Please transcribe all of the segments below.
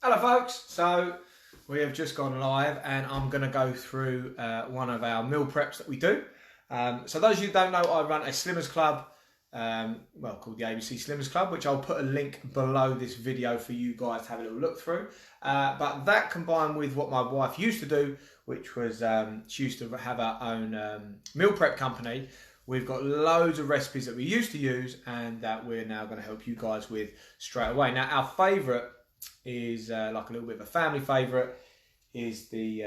Hello folks, so we have just gone live and I'm going to go through one of our meal preps that we do. So those of you who don't know, I run a Slimmers Club, called the ABC Slimmers Club, which I'll put a link below this video for you guys to have a little look through. But that combined with what my wife used to do, which was she used to have her own meal prep company. We've got loads of recipes that we used to use and that we're now going to help you guys with straight away. Now our favourite is like a little bit of a family favourite is the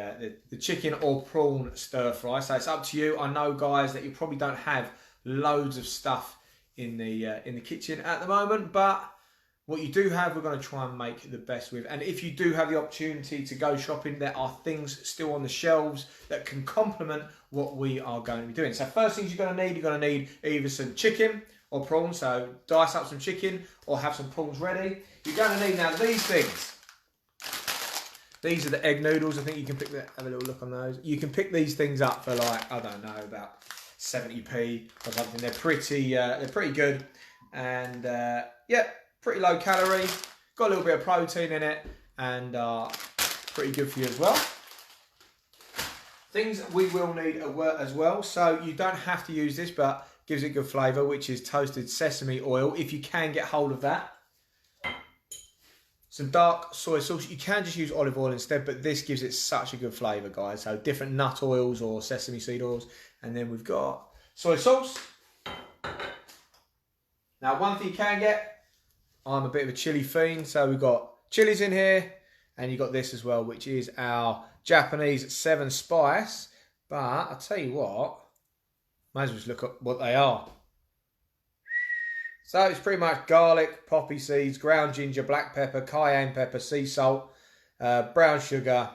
chicken or prawn stir fry. So it's up to you. I know guys that you probably don't have loads of stuff in the kitchen at the moment, but what you do have, we're going to try and make the best with. And if you do have the opportunity to go shopping, there are things still on the shelves that can complement what we are going to be doing. So first things you're going to need either some chicken or prawns. So dice up some chicken or have some prawns ready. You're going to need now these things. These are the egg noodles. I think you can pick that. Have a little look on those. You can pick these things up for like, I don't know, about 70p or something. They're pretty good, and yeah, pretty low calorie. Got a little bit of protein in it, and pretty good for you as well. Things we will need as well. So you don't have to use this, but gives it good flavour, which is toasted sesame oil, if you can get hold of that. Some dark soy sauce. You can just use olive oil instead, but this gives it such a good flavour, guys. So different nut oils or sesame seed oils. And then we've got soy sauce. Now, one thing you can get, I'm a bit of a chili fiend, so we've got chilies in here, and you've got this as well, which is our Japanese 7 spice. But I'll tell you what, might as well just look at what they are. So it's pretty much garlic, poppy seeds, ground ginger, black pepper, cayenne pepper, sea salt, brown sugar,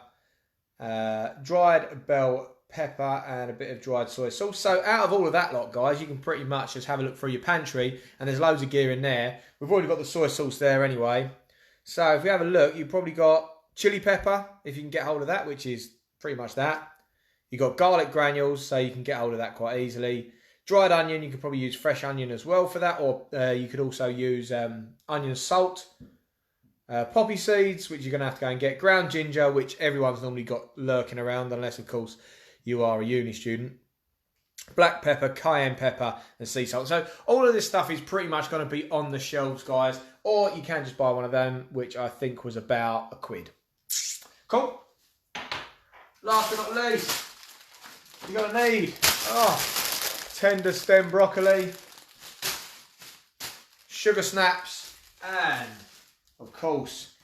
dried bell pepper, and a bit of dried soy sauce. So out of all of that lot, guys, you can pretty much just have a look through your pantry, and there's loads of gear in there. We've already got the soy sauce there anyway. So if you have a look, you've probably got chili pepper, if you can get hold of that, which is pretty much that. You've got garlic granules, so you can get hold of that quite easily. Dried onion, you could probably use fresh onion as well for that, or you could also use onion salt. Poppy seeds, which you're going to have to go and get. Ground ginger, which everyone's normally got lurking around, unless, of course, you are a uni student. Black pepper, cayenne pepper, and sea salt. So all of this stuff is pretty much going to be on the shelves, guys. Or you can just buy one of them, which I think was about £1. Cool. Last but not least, you're going to need tender stem broccoli, sugar snaps, and of course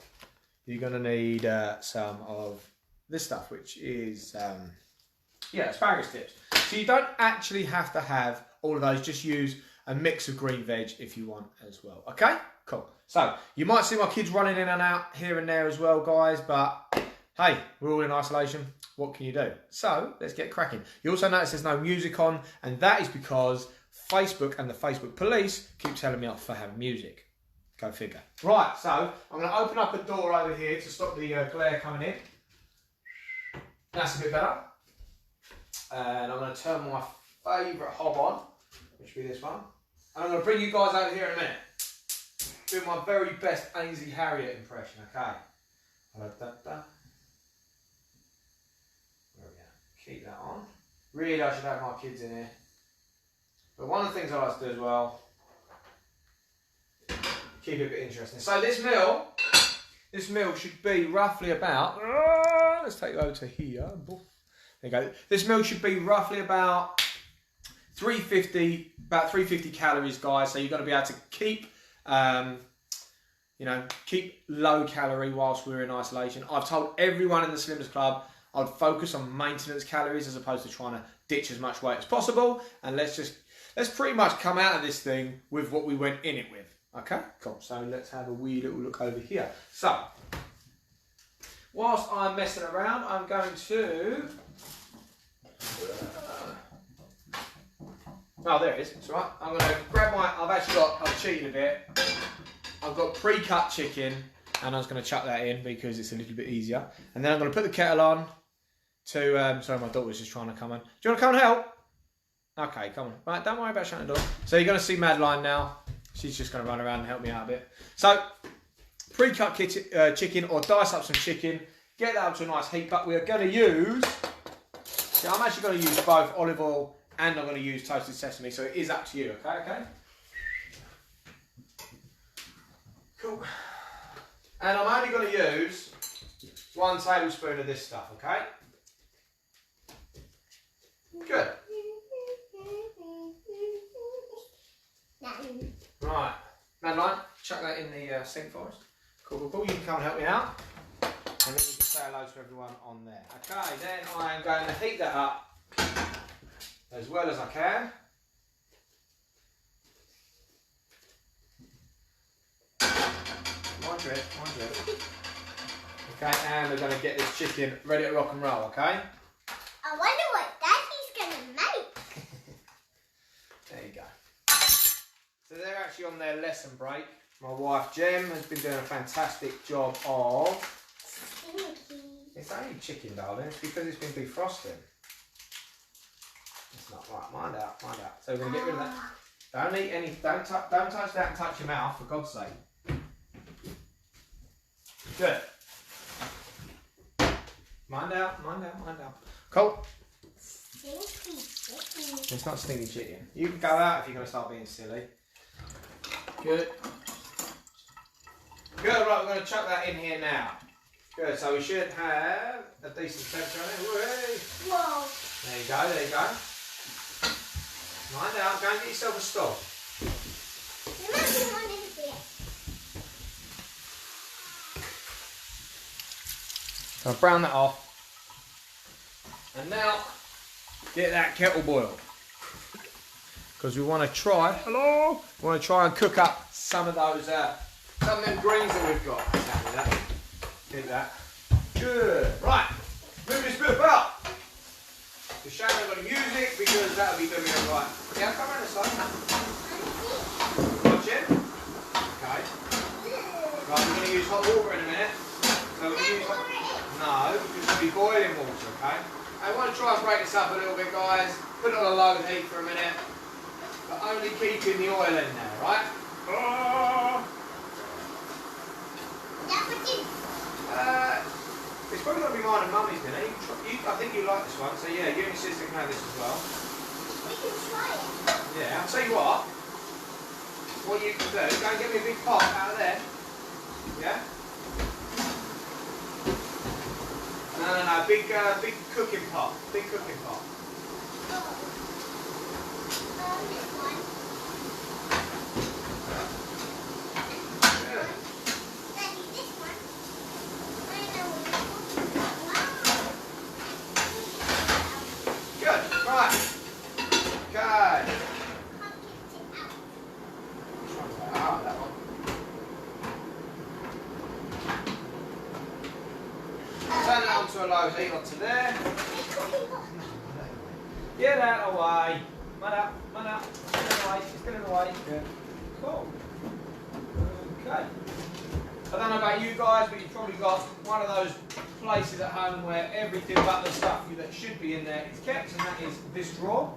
you're going to need some of this stuff, which is asparagus tips. So you don't actually have to have all of those, just use a mix of green veg if you want as well. Okay, cool. So you might see my kids running in and out here and there as well, guys, but hey, we're all in isolation. What can you do? So let's get cracking. You also notice there's no music on, and that is because Facebook and the Facebook police keep telling me off for having music. Go figure. Right, so I'm going to open up a door over here to stop the glare coming in. That's a bit better. And I'm going to turn my favourite hob on, which will be this one. And I'm going to bring you guys over here in a minute. Do my very best Ainsley Harriott impression, okay? Keep that on. Really, I should have my kids in here. But one of the things I like to do as well, keep it a bit interesting. So this meal should be roughly about, let's take it over to here. There you go. This meal should be roughly about 350 calories, guys. So you've got to be able to keep, keep low calorie whilst we're in isolation. I've told everyone in the Slimmers Club I'd focus on maintenance calories as opposed to trying to ditch as much weight as possible. And let's pretty much come out of this thing with what we went in it with. Okay, cool. So let's have a wee little look over here. So, whilst I'm messing around, I'm going to... oh, there it is. It's all right. I'm going to grab I've cheated a bit. I've got pre-cut chicken, and I was going to chuck that in because it's a little bit easier. And then I'm going to put the kettle on to... sorry, my daughter's just trying to come on. Do you want to come and help? Okay, come on. Right, don't worry about shutting the door. So you're going to see Madeline now. She's just going to run around and help me out a bit. So, pre-cut chicken or dice up some chicken. Get that up to a nice heat, but we are going to use... So I'm actually going to use both olive oil and I'm going to use toasted sesame, so it is up to you, okay? Cool. And I'm only going to use 1 tablespoon of this stuff, okay? Good. Right, Madeline, chuck that in the sink for us. Cool. You can come and help me out. And then you can say hello to everyone on there. Okay, then I am going to heat that up as well as I can. Mind you. Okay, and we're going to get this chicken ready to rock and roll, okay? I wonder what Daddy's going to make. There you go. So they're actually on their lesson break. My wife Jem has been doing a fantastic job of... It's only chicken, darling. It's because it's been defrosting. It's not right. Mind out. So we're going to get rid of that. Don't eat any. Don't touch that and touch your mouth, for God's sake. Good. Mind out. Cool. It's not stinky chicken. You can go out if you're going to start being silly. Good. Right, we're going to chuck that in here now. Good, so we should have a decent temperature on it. Whoa. There you go. Mind out, go and get yourself a stove. So brown that off. And now, get that kettle boiled. Because we want to try, and cook up some of those, some of them greens that we've got. Exactly that. Keep that. Good. Right. Move this bit about. The shame I'm going to use it because that'll be doing it right. Yeah, come around this side. Watch it. Okay. Right, we're going to use hot water in a minute. So we'll use no, because it'll be boiling water, okay? I want to try and break this up a little bit, guys. Put it on a low heat for a minute. But only keeping the oil in there, right? It's probably going to be mine and Mummy's dinner. I think you like this one, so yeah, you and your sister can have this as well. We can try it. Yeah, I'll tell you what you can do, go and get me a big pot out of there. Yeah? No, big cooking pot. Big cooking pot. This one. Turn it onto a low heat onto there. Get out of the way. Mud out. It's in the way. Good. Cool. Okay. I don't know about you guys, but you've probably got one of those places at home where everything but the stuff that should be in there is kept, and that is this drawer.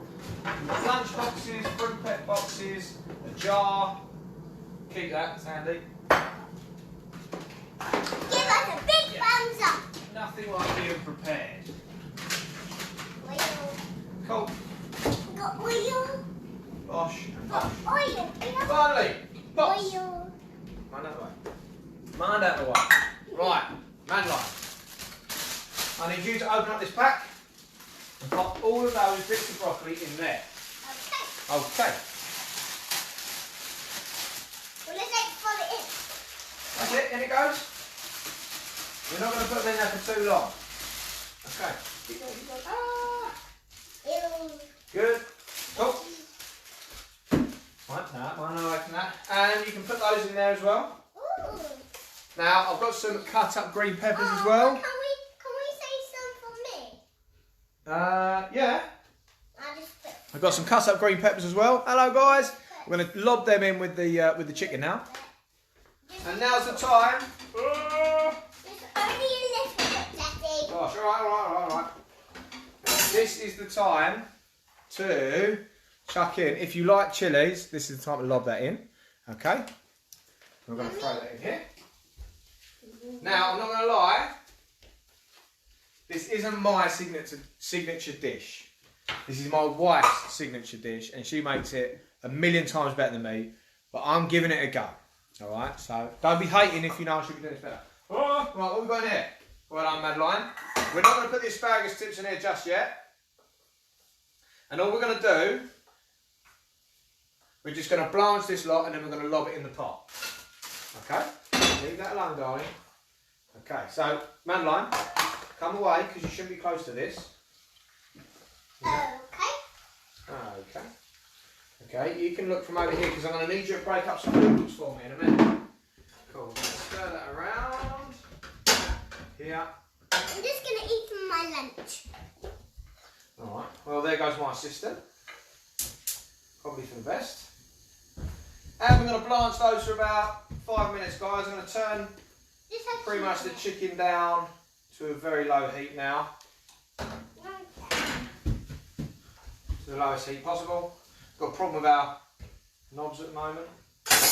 Lunch boxes, fruit pet boxes, a jar. Keep that, it's handy. Give us a big thumbs up. Nothing like being prepared. Oil. Cool. Got oil. Bosh. Got oil. Finally, bosh. Oil. Mind out the way. Mind out the way. Right, Madeline. I need you to open up this pack and pop all of those bits of broccoli in there. Okay. Okay. Well, let's follow it in. That's it, in it goes. We're not going to put them in there for too long. Okay. Keep going. Ah. Ew. Good. Cool. Right, now, one away from that. And you can put those in there as well. Ooh. Now, I've got some cut up green peppers as well. Can we say some for me? Yeah. I'll just put. I've got some cut up green peppers as well. Hello, guys. We're going to lob them in with the chicken now. And now's the time. There's only a little bit, Daddy. Gosh, all right. This is the time to chuck in. If you like chilies, this is the time to lob that in. Okay. We're going to throw that in here. Now, I'm not going to lie, this isn't my signature dish. This is my wife's signature dish, and she makes it a million times better than me, but I'm giving it a go. Alright, so don't be hating if you know I should be doing this better. Oh, right, what have we got in here? Well done, Madeline. We're not going to put the asparagus tips in here just yet. And all we're going to do, we're just going to blanch this lot and then we're going to lob it in the pot. Okay? Leave that alone, darling. Okay, so Madeline, come away because you shouldn't be close to this. Okay. Okay. Okay, you can look from over here because I'm going to need you to break up some noodles for me in a minute. Cool. Stir that around. Here. I'm just going to eat from my lunch. Alright, well there goes my assistant. Probably for the best. And we're going to blanch those for about 5 minutes, guys. I'm going to turn pretty much the chicken down to a very low heat now. To the lowest heat possible. Got a problem with our knobs at the moment. Take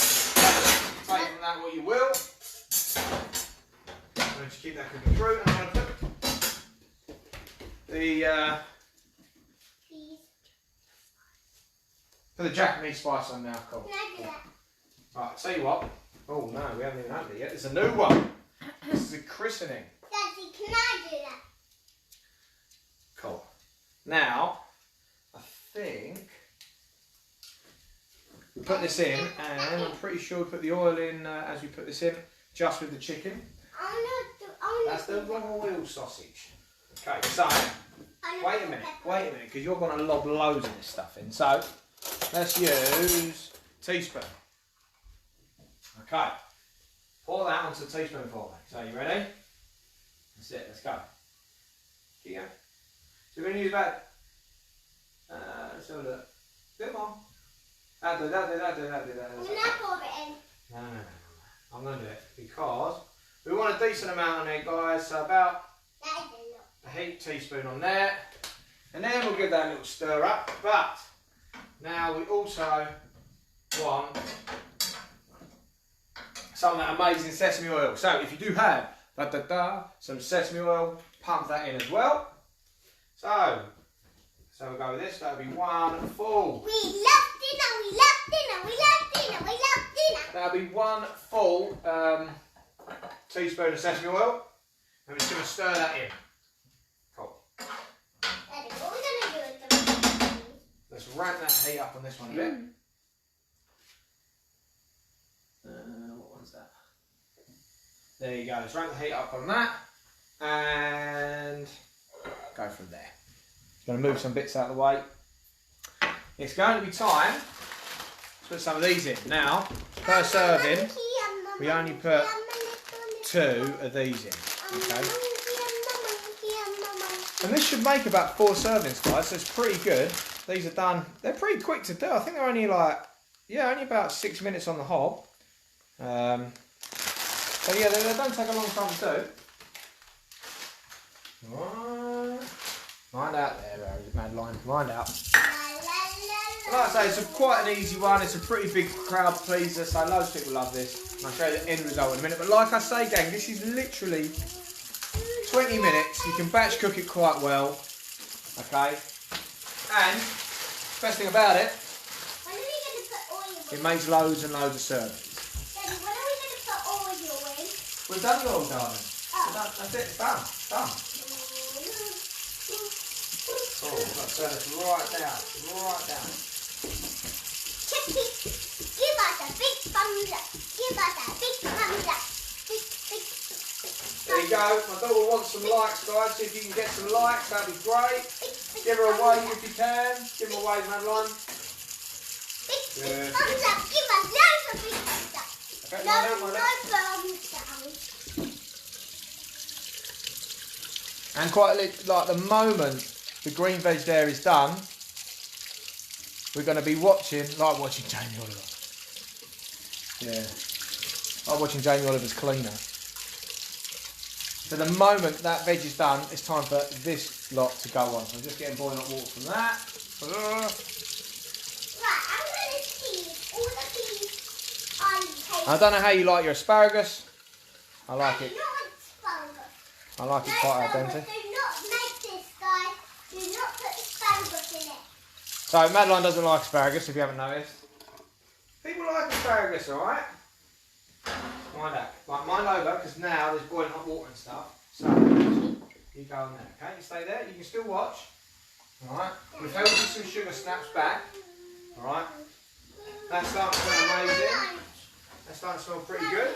from that what you will. I'm going to keep that cooking through. And I'm going to put the Japanese spice on now, cool. Can I do that? Right, tell you what. Oh no, we haven't even opened it yet. It's a new one. This is a christening. Daddy, can I do that? Cool. Now, I think we put this in, and I'm pretty sure we put the oil in as we put this in, just with the chicken. That's the wrong oil sausage. Okay, so wait a minute, because you're going to lob loads of this stuff in. So let's use a teaspoon. Okay, pour that onto the teaspoon for me. So you ready? That's it. Let's go. Keep going. So we're going to use about. Let's have a look. Come on. That. Can I pour it in? No. I'm going to do it because we want a decent amount on there, guys. So about a heaped teaspoon on there. And then we'll give that a little stir up. But now we also want some of that amazing sesame oil. So if you do have some sesame oil, pump that in as well. So we'll go with this. That'll be one full. We love dinner, we love dinner, we love dinner, we love dinner. That'll be one full teaspoon of sesame oil. And we're just going to stir that in. Cool. Daddy, what are we going to do with the Let's ramp that heat up on this one a bit. What one's that? There you go. Let's ramp the heat up on that. And go from there. Going to move some bits out of the way. It's going to be time to put some of these in. Now, per serving, we only put 2 of these in. Okay. And this should make about 4 servings, guys, so it's pretty good. These are done, they're pretty quick to do. I think they're only only about 6 minutes on the hob. So yeah, they don't take a long time to do. Right. Mind out there, Madeline. Mind out. Like I say, it's quite an easy one. It's a pretty big crowd pleaser, so loads of people love this. And I'll show you the end result in a minute. But like I say, gang, this is literally 20 minutes. You can batch cook it quite well. Okay? And, best thing about it, when are we going to put oil in? it makes loads and loads of servings. Daddy, when are we going to put oil in? We've done it all, darling. That's it. It's done. It's done. Oh, we've got to turn this right down. Right down. Chippy, give us a big thumbs up. Give us a big thumbs up. Big. There you go. My daughter wants some likes, guys. See if you can get some likes. That'd be great. Give her a wave if you can. Give her a wave, Madeline. Big thumbs up. Give us loads of big thumbs up. Okay, No thumbs down. And quite like the moment the green veg there is done, we're going to be watching Jamie Oliver. Yeah, like watching Jamie Oliver's cleaner. So the moment that veg is done, it's time for this lot to go on. So I'm just getting boiling hot water from that. Right, I'm going to see all the peas on the table. I don't know how you like your asparagus. I like it. I like it quite al dente. Do not make this, guys. Do not put asparagus in it. So Madeline doesn't like asparagus, if you haven't noticed. People like asparagus, alright? Mind that. Like mine over, because now there's boiling hot water and stuff. So you go on there, okay? You stay there, you can still watch. Alright? We've held you some sugar snaps back. Alright? That's starting to smell amazing. That's starting to smell pretty good.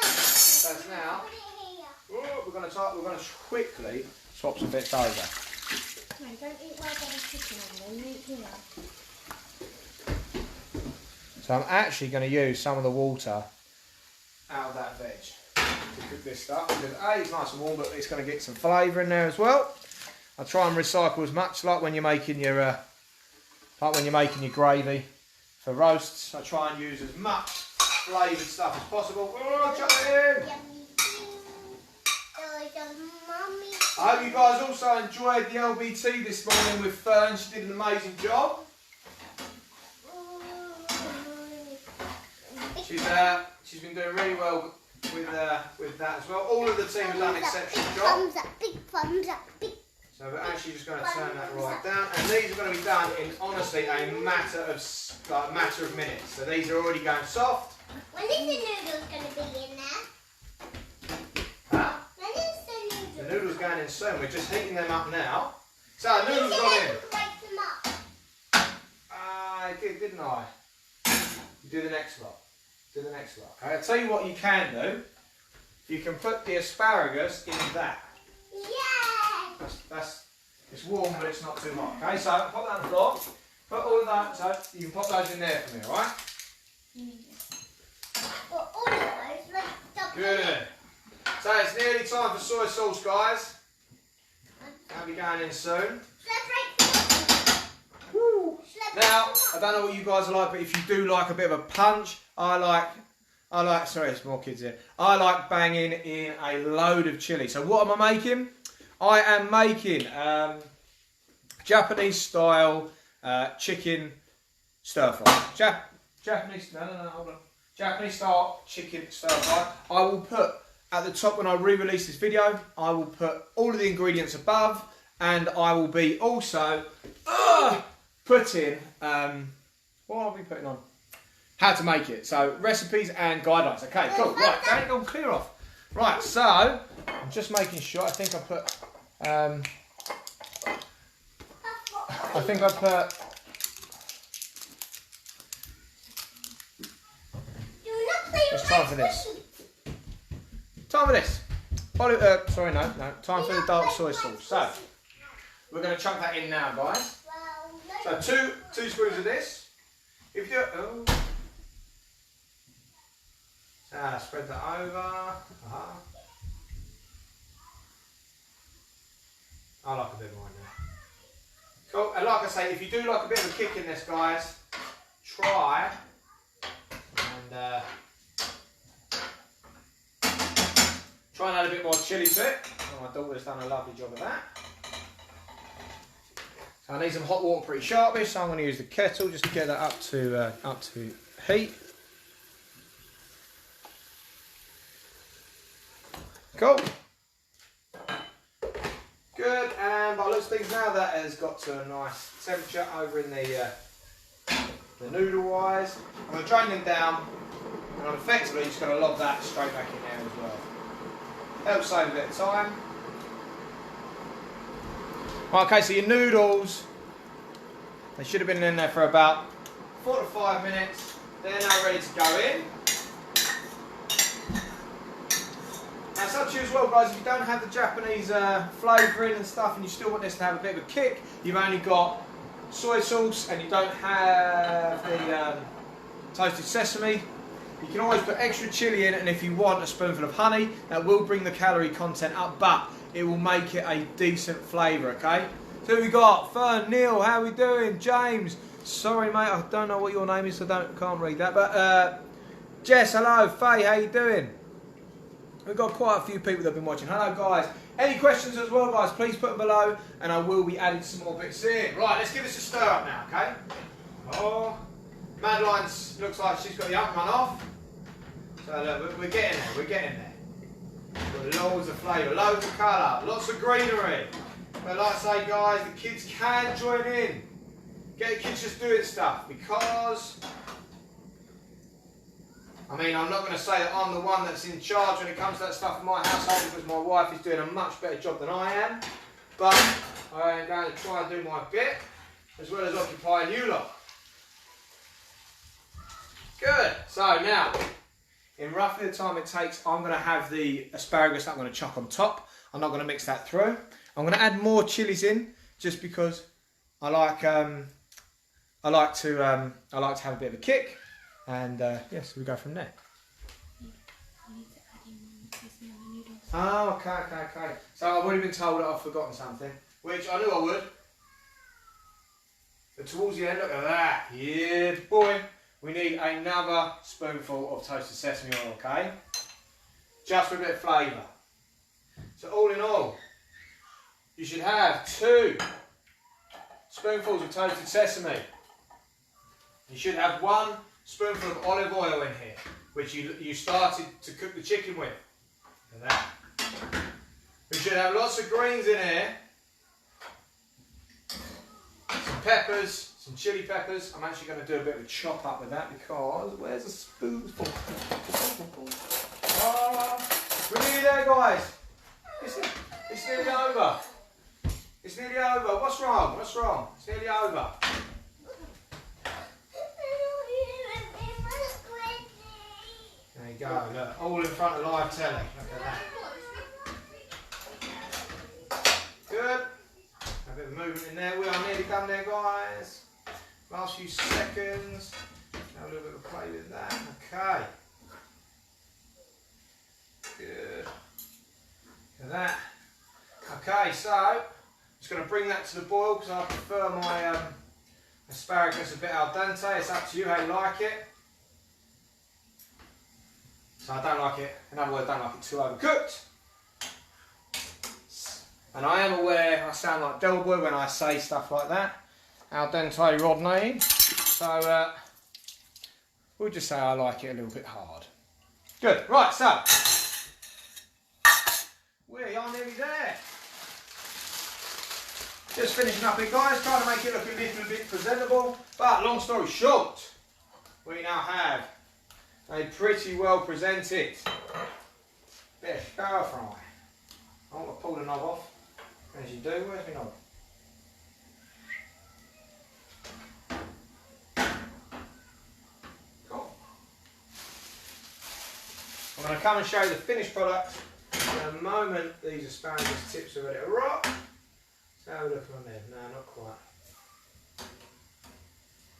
That's now. Oh, we're going to quickly swap some bits over. No, don't eat while there's chicken on them. Eat here. So I'm actually going to use some of the water out of that veg to cook this stuff because A, it's nice and warm, but it's going to get some flavour in there as well. I try and recycle as much, like when you're making your gravy for roasts. I try and use as much flavoured stuff as possible. Oh, chuck it in. I hope you guys also enjoyed the LBT this morning with Fern. She did an amazing job. She's been doing really well with that as well. All of the team have done an exceptional job. Big thumbs up, big. So we're actually just going to turn that right down, and these are going to be done in honestly a matter of minutes. So these are already going soft. When is the noodles going to be in there? Huh? When is the noodles? The noodles going in soon. We're just heating them up now. So the noodles gone in. Break them up. I did, didn't I? You do the next lot. Do the next lot. Okay, I'll tell you what you can do. You can put the asparagus in that. Yeah. It's warm, but it's not too hot. Okay, so pop that on the floor. Put all of that, so you can pop those in there for me, alright? Well, all of those, like double. Good. So it's nearly time for soy sauce, guys. That'll be going in soon. Woo. Now, I don't know what you guys are like, but if you do like a bit of a punch, I like, sorry, there's more kids here. I like banging in a load of chilli. So what am I making? I am making Japanese style chicken stir fry. Japanese style chicken stir fry. I will put at the top when I re-release this video, I will put all of the ingredients above, and I will be also putting what I'll be putting on. How to make it. So recipes and guidelines. Okay, cool. Right, don't go clear off. Right, so I'm just making sure. I think I put. It's time for this. Time for this. Sorry, no. Time for the dark soy sauce. So we're going to chunk that in now, guys. So two spoons of this. If you spread that over. I like a bit more in there. Cool. And like I say, if you do like a bit of a kick in this, guys, try and add a bit more chilli to it. Oh, my daughter's done a lovely job of that. So I need some hot water pretty sharpish, so I'm going to use the kettle just to get that up to heat. Cool. Good, and by the looks of things now, that has got to a nice temperature over in the noodle wise. I'm going to drain them down, and I'm effectively just going to lob that straight back in there as well. Helps save a bit of time. Okay, so your noodles, they should have been in there for about 4 to 5 minutes. They're now ready to go in. Now it's up to you as well, guys. If you don't have the Japanese flavouring and stuff, and you still want this to have a bit of a kick, you've only got soy sauce and you don't have the toasted sesame. You can always put extra chilli in, and if you want a spoonful of honey, that will bring the calorie content up, but it will make it a decent flavour, okay? So we got Fern, Neil, how we doing? James, sorry mate, I don't know what your name is, so can't read that, but Jess, hello, Faye, how you doing? We've got quite a few people that have been watching. Hello guys. Any questions as well, guys, please put them below, and I will be adding some more bits in. Right, let's give this a stir up now, okay? Oh, Madeline's looks like she's got the oven run off. So look, we're getting there, Loads of flavour, loads of colour, lots of greenery. But like I say guys, the kids can join in. Get the kids just doing stuff because, I mean, I'm not going to say that I'm the one that's in charge when it comes to that stuff in my household because my wife is doing a much better job than I am. But I am going to try and do my bit as well as occupying you lot. Good. So now, in roughly the time it takes, I'm going to have the asparagus that I'm going to chuck on top. I'm not going to mix that through. I'm going to add more chilies in just because I like to have a bit of a kick, and yes, we go from there. You need to add in sesame on the noodles. Oh, okay. So I've already been told that I've forgotten something, which I knew I would. But towards the end, look at that. Yeah, boy. We need another spoonful of toasted sesame oil, okay? Just for a bit of flavour. So all in all, you should have 2 spoonfuls of toasted sesame. You should have 1 spoonful of olive oil in here, which you started to cook the chicken with. Look at that. We should have lots of greens in here. Some peppers. Some chili peppers. I'm actually going to do a bit of a chop up with that because where's the spoonful? Oh, we're nearly there, guys. It's nearly over. It's nearly over. What's wrong? What's wrong? It's nearly over. There you go. Look, all in front of live telly. Look at that. Good. A bit of movement in there. We are nearly done there, guys. Last few seconds. Have a little bit of play with that. Okay. Good. Look at that. Okay, so I'm just going to bring that to the boil because I prefer my asparagus a bit al dente. It's up to you how you like it. So I don't like it, in other words, I don't like it too overcooked. And I am aware I sound like Del Boy when I say stuff like that. Al dente Rodney. So we'll just say I like it a little bit hard. Good. Right, so we are nearly there. Just finishing up it, guys. Trying to make it look a little bit presentable. But long story short, we now have a pretty well presented bit of stir fry. I want to pull the knob off. As you do, where's my knob? Cool. I'm going to come and show you the finished product in a moment. These asparagus tips are ready to rock. Let's have a look on there. No, not quite.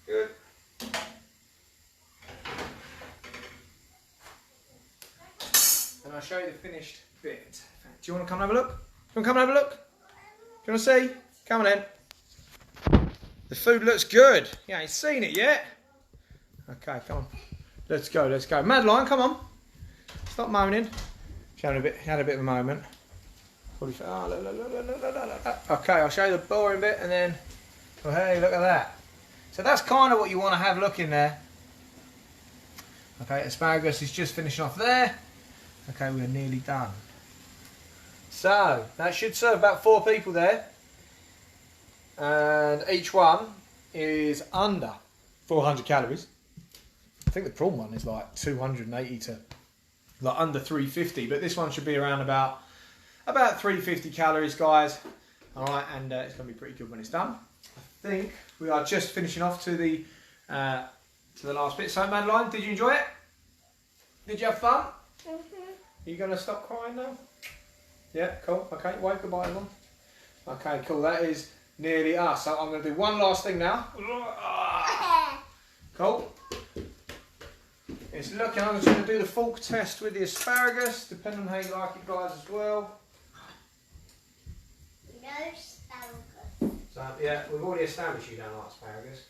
Good. And I'll show you the finished bit. Do you want to come and have a look? Do you want to come and have a look? Do you want to see? Come on in. The food looks good. You ain't seen it yet. Okay, come on. Let's go, let's go. Madeline, come on. Stop moaning. She had a bit of a moment. Okay, I'll show you the boring bit and then, oh hey, look at that. So that's kind of what you want to have looking there. Okay, asparagus is just finishing off there. Okay, we're nearly done. So, that should serve about 4 people there. And each one is under 400 calories. I think the prawn one is like 280 to like under 350. But this one should be around about 350 calories, guys. Alright, and it's going to be pretty good when it's done. I think we are just finishing off to the last bit. So, Madeline, did you enjoy it? Did you have fun? Mhm. Are you going to stop crying now? Yeah, cool. Okay, wave goodbye, everyone. Okay, cool. That is nearly us. So I'm going to do one last thing now. Cool. It's looking, I'm just going to do the fork test with the asparagus, depending on how you like it, guys, as well. No asparagus. So, yeah, we've already established you don't like asparagus.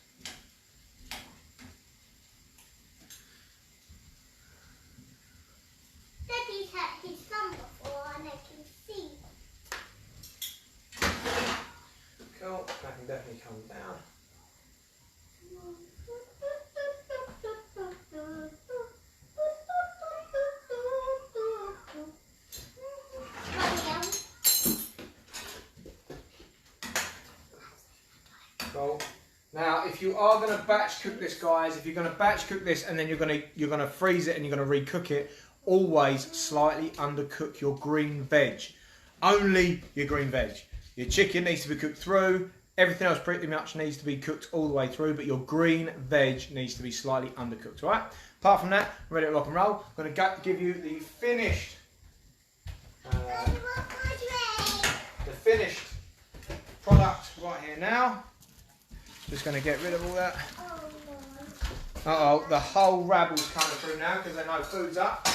Daddy's had his thumb before and I can see. Cool, that can definitely come down. if you are going to batch cook this, guys, if you're going to batch cook this and then you're going to freeze it and you're going to recook it, always slightly undercook your green veg. Only your green veg. Your chicken needs to be cooked through. Everything else pretty much needs to be cooked all the way through, but your green veg needs to be slightly undercooked, all right? Apart from that, ready to rock and roll. I'm going to give you the finished product right here now. Just going to get rid of all that. Uh-oh, the whole rabble's coming through now because they know food's up.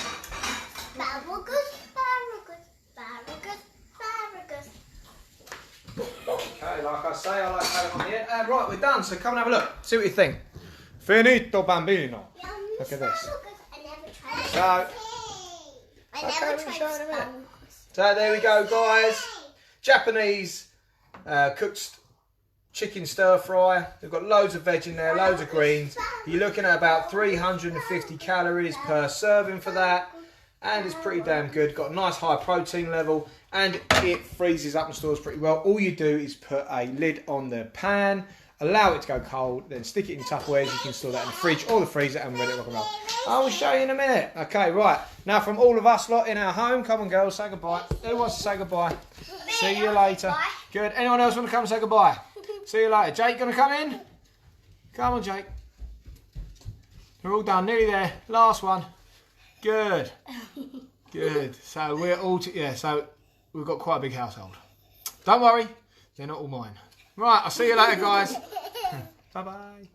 Okay, like I say, I like to have it on the end. Right, we're done, so come and have a look. See what you think. Finito, bambino. Look at this. So there we go, guys. Japanese cooked chicken stir fry. They've got loads of veg in there, loads of greens. You're looking at about 350 calories per serving for that. And it's pretty damn good. Got a nice high protein level. And it freezes up and stores pretty well. All you do is put a lid on the pan, allow it to go cold, then stick it in Tupperwares. You can store that in the fridge or the freezer and ready to rock and roll. I will show you in a minute. Okay, right. Now from all of us lot in our home, come on girls, say goodbye. Who wants to say goodbye? See you later. Good. Anyone else want to come and say goodbye? See you later. Jake, gonna come in? Come on, Jake. We're all done. Nearly there. Last one. Good. Good. So we're all so we've got quite a big household. Don't worry, they're not all mine. Right, I'll see you later, guys. Bye-bye.